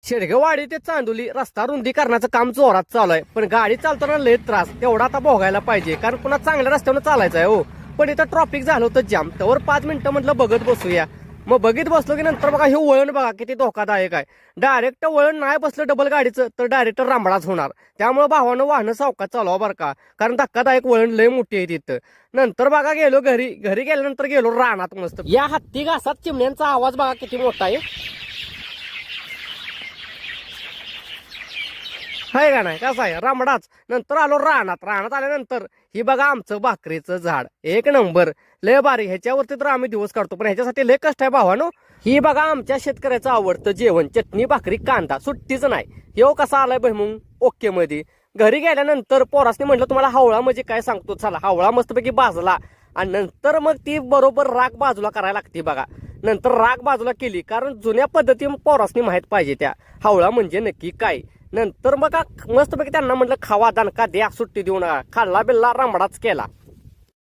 शेडगेवाडी ते चांदोली रस्ता रुंदीकरणाचं काम जोरात चालू आहे, पण गाडी चालताना लय त्रास तेवढा आता भोगायला पाहिजे, कारण पुन्हा चांगल्या रस्त्यावर चालायचं आहे हो. पण इथं ट्रॉफिक झालं होतं जाम, त्यावर 5 मिनिटं म्हटलं बघत बसूया. मग बघित बसलो की नंतर बघा हे वळण बघा किती धोकादायक आहे. डायरेक्ट वळण नाही बसलं डबल गाडीचं तर डायरेक्ट रांबडाच होणार. त्यामुळे भावानं वाहनं सावकाश चालवा बरं का, कारण धक्कादायक वळण लय मोठी आहे तिथं. नंतर बघा गेलो घरी गेल्यानंतर गेलो रानात मस्त. या हत्ती घासात चिमण्यांचा आवाज बघा किती मोठा आहे, हाय का नाही कसा आहे रामडाच. नंतर आलो रानात आल्यानंतर ही बघा आमचं भाकरीचं झाड एक नंबर लय भारी. ह्याच्यावरती तर आम्ही दिवस काढतो, पण ह्याच्यासाठी लय कष्ट आहे भावानो. ही बघा आमच्या शेतकऱ्याचं आवडतं जेवण, चटणी भाकरी कांदा सुट्टीच नाही. हे कसा आलाय मग ओके मध्ये. घरी गेल्यानंतर पोरासने म्हटलं तुम्हाला हावळा म्हणजे काय सांगतो, चला हावळा मस्तपैकी भाजला आणि नंतर मग ती बरोबर राख बाजूला करायला लागते बघा. नंतर राख बाजूला केली, कारण जुन्या पद्धती पोरासनी माहित पाहिजे त्या हावळा म्हणजे नक्की काय. नंतर मग मस्तपैकी त्यांना म्हटलं खावा दणका द्या सुट्टी देऊ नका, खाल्ला बिल्ला रामडाच केला.